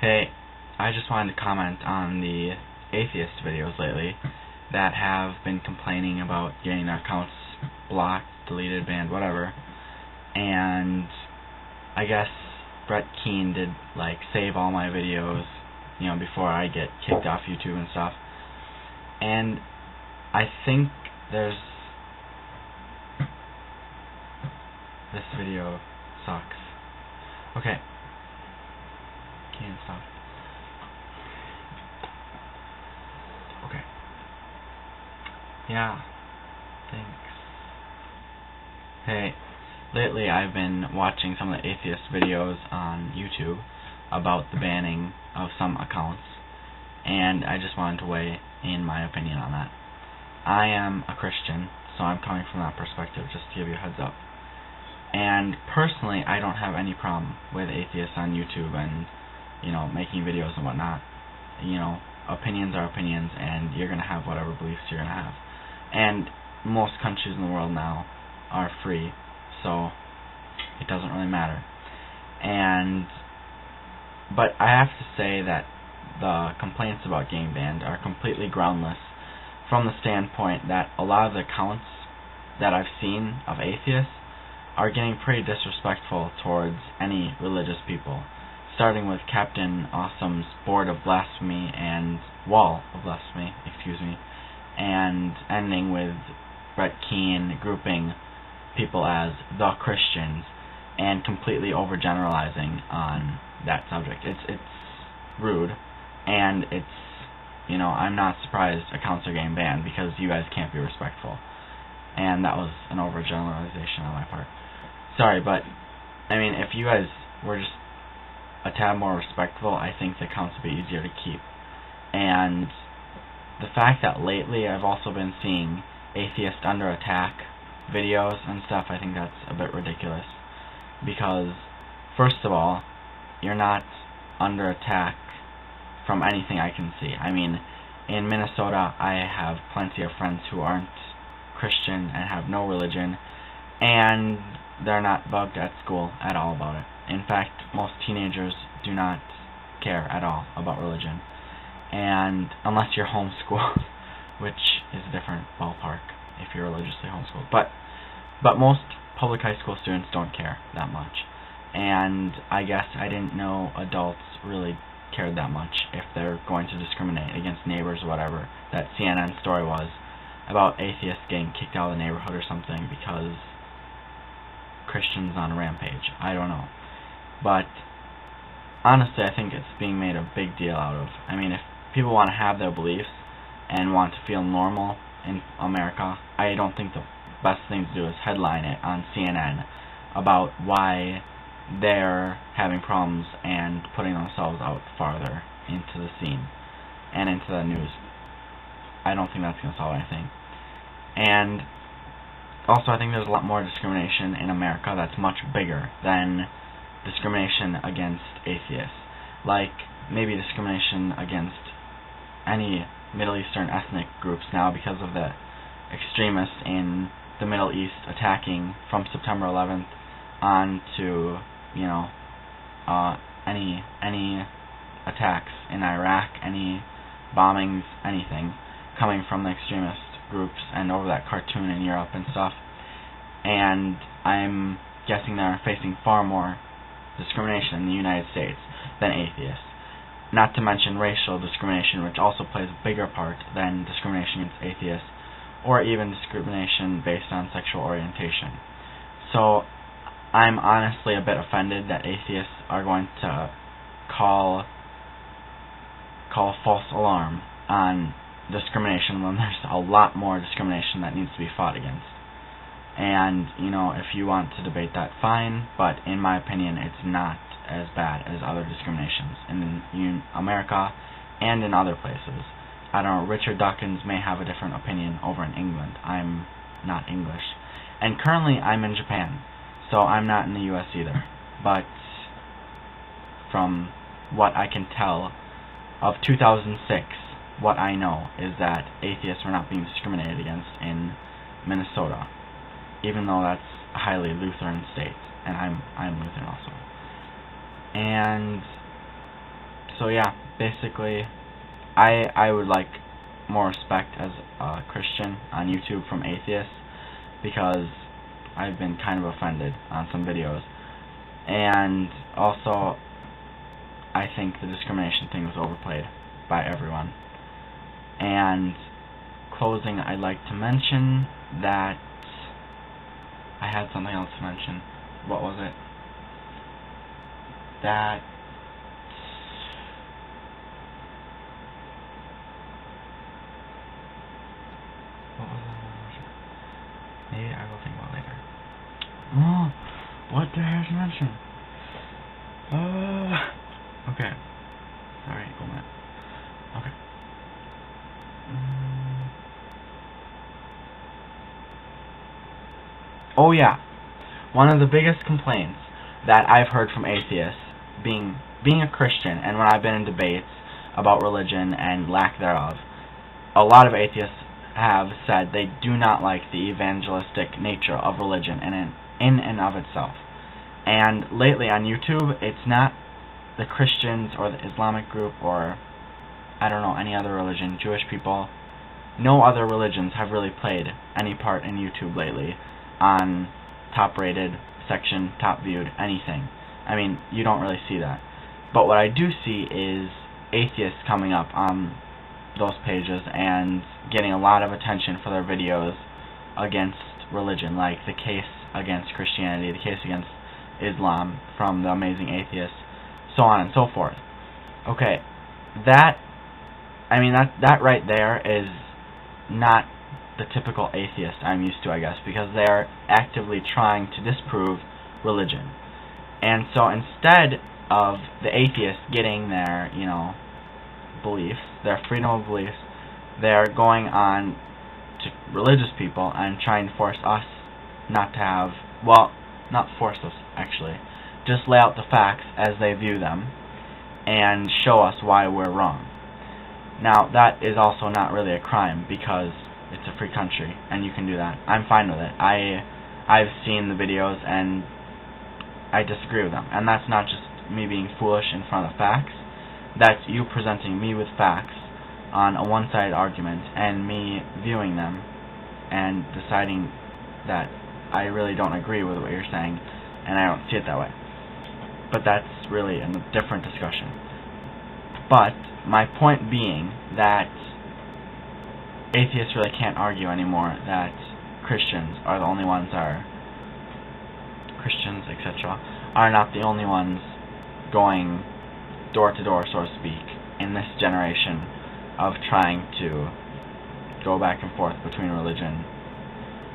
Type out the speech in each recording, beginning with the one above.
Hey, I just wanted to comment on the atheist videos lately that have been complaining about getting their accounts blocked, deleted, banned, whatever. And I guess Brett Keane did save all my videos, before I get kicked off YouTube and stuff. And I think this video sucks. Okay. Can't stop. Okay. Yeah. Thanks. Hey, lately I've been watching some of the atheist videos on YouTube about the banning of some accounts, and I just wanted to weigh in my opinion on that. I am a Christian, so I'm coming from that perspective, just to give you a heads up. And personally, I don't have any problem with atheists on YouTube and making videos and whatnot. Opinions are opinions, and you're gonna have whatever beliefs you're gonna have. And most countries in the world now are free, so it doesn't really matter. But I have to say that the complaints about getting banned are completely groundless, from the standpoint that a lot of the accounts that I've seen of atheists are getting pretty disrespectful towards any religious people, starting with Captain Awesome's Board of Blasphemy and Wall of Blasphemy, and ending with Brett Keane grouping people as the Christians and completely overgeneralizing on that subject. It's rude, and I'm not surprised accounts are getting banned, because you guys can't be respectful. And that was an overgeneralization on my part. Sorry, but if you guys were just a tad more respectful, I think the accounts would be easier to keep. And the fact that lately I've also been seeing atheist under attack videos and stuff, I think that's a bit ridiculous. Because, first of all, you're not under attack from anything I can see. In Minnesota, I have plenty of friends who aren't Christian and have no religion, and they're not bugged at school at all about it. In fact, most teenagers do not care at all about religion, and unless you're homeschooled, which is a different ballpark if you're religiously homeschooled. But most public high school students don't care that much, and I guess I didn't know adults really cared that much if they're going to discriminate against neighbors or whatever. That CNN story was about atheists getting kicked out of the neighborhood or something because Christians on a rampage. I don't know. But honestly, I think it's being made a big deal out of. If people want to have their beliefs and want to feel normal in America, I don't think the best thing to do is headline it on CNN about why they're having problems and putting themselves out farther into the scene and into the news. I don't think that's going to solve anything. And also, I think there's a lot more discrimination in America that's much bigger than discrimination against atheists. Maybe discrimination against any Middle Eastern ethnic groups now, because of the extremists in the Middle East attacking from September 11th on to any attacks in Iraq, any bombings, anything coming from the extremist groups, and over that cartoon in Europe and stuff. And I'm guessing they're facing far more discrimination in the United States than atheists. Not to mention racial discrimination, which also plays a bigger part than discrimination against atheists, or even discrimination based on sexual orientation. So I'm honestly a bit offended that atheists are going to call false alarm on discrimination when there's a lot more discrimination that needs to be fought against. And, if you want to debate that, fine, but in my opinion, it's not as bad as other discriminations in America and in other places. I don't know, Richard Dawkins may have a different opinion over in England. I'm not English. And currently, I'm in Japan, so I'm not in the U.S. either. But from what I can tell of 2006, what I know is that atheists were not being discriminated against in Minnesota, even though that's a highly Lutheran state, and I'm Lutheran also. And So yeah, basically, I would like more respect as a Christian on YouTube from atheists, because I've been kind of offended on some videos. And also, I think the discrimination thing was overplayed by everyone. And closing, I'd like to mention that I had something else to mention. What was it? That what was that? Maybe I will think about it later. Oh, what did I have to mention? Okay. Sorry, 1 minute. Okay. Oh yeah, one of the biggest complaints that I've heard from atheists, being a Christian, and when I've been in debates about religion and lack thereof, a lot of atheists have said they do not like the evangelistic nature of religion in and of itself. And lately on YouTube, it's not the Christians or the Islamic group or, I don't know, any other religion, Jewish people. No other religions have really played any part in YouTube lately on top rated section, top viewed, anything. I mean, you don't really see that. But what I do see is atheists coming up on those pages and getting a lot of attention for their videos against religion, like the case against Christianity, the case against Islam from the Amazing Atheist, so on and so forth. Okay, that right there is not the typical atheist I'm used to, I guess, because they're actively trying to disprove religion. And so instead of the atheists getting their, beliefs, their freedom of beliefs, they're going on to religious people and trying to force us not to have, well, not force us, actually, just lay out the facts as they view them and show us why we're wrong. Now, that is also not really a crime, because it's a free country, and you can do that. I'm fine with it. I've seen the videos, and I disagree with them. And that's not just me being foolish in front of facts. That's you presenting me with facts on a one-sided argument, and me viewing them and deciding that I really don't agree with what you're saying, and I don't see it that way. But that's really a different discussion. But my point being that atheists really can't argue anymore that Christians are the only ones Christians, etc., are not the only ones going door to door, so to speak, in this generation of trying to go back and forth between religion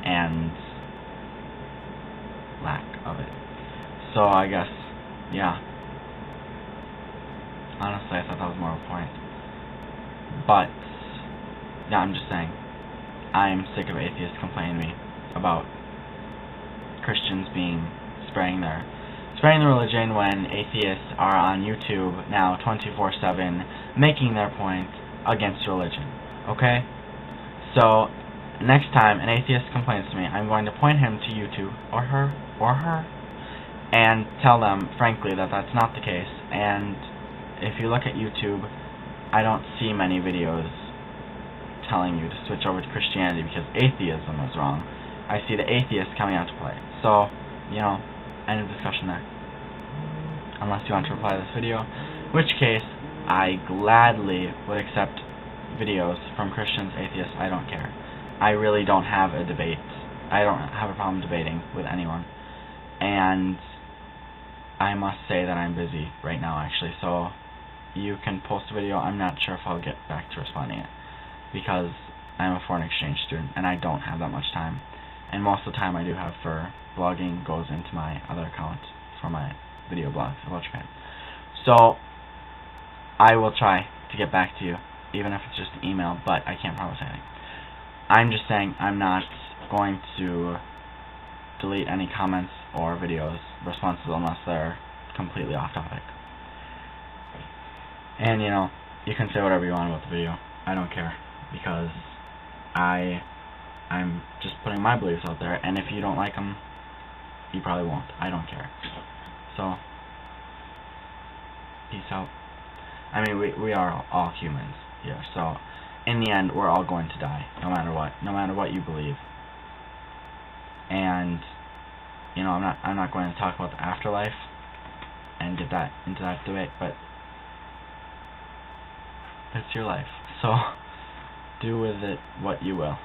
and lack of it. So I guess, yeah. Honestly, I thought that was more of a point. But yeah, I'm just saying, I'm sick of atheists complaining to me about Christians spreading their religion when atheists are on YouTube now 24/7 making their point against religion. Okay? So next time an atheist complains to me, I'm going to point him to YouTube or her and tell them frankly that that's not the case. And if you look at YouTube, I don't see many videos telling you to switch over to Christianity because atheism is wrong. I see the atheists coming out to play. So, end of discussion there. Unless you want to reply to this video, in which case I gladly would accept videos from Christians, atheists, I don't care. I really don't have a debate. I don't have a problem debating with anyone. And I must say that I'm busy right now, actually, so you can post a video. I'm not sure if I'll get back to responding it, because I'm a foreign exchange student and I don't have that much time, and most of the time I do have for blogging goes into my other account for my video blogs about Japan. So I will try to get back to you, even if it's just an email, but I can't promise anything. I'm just saying I'm not going to delete any comments or videos responses unless they're completely off topic. And you can say whatever you want about the video. I don't care, because I'm just putting my beliefs out there, and if you don't like them, you probably won't. I don't care. So, peace out. I mean, we are all humans here, so in the end, we're all going to die, no matter what you believe. And you know, I'm not going to talk about the afterlife and get into that debate, but it's your life, so do with it what you will.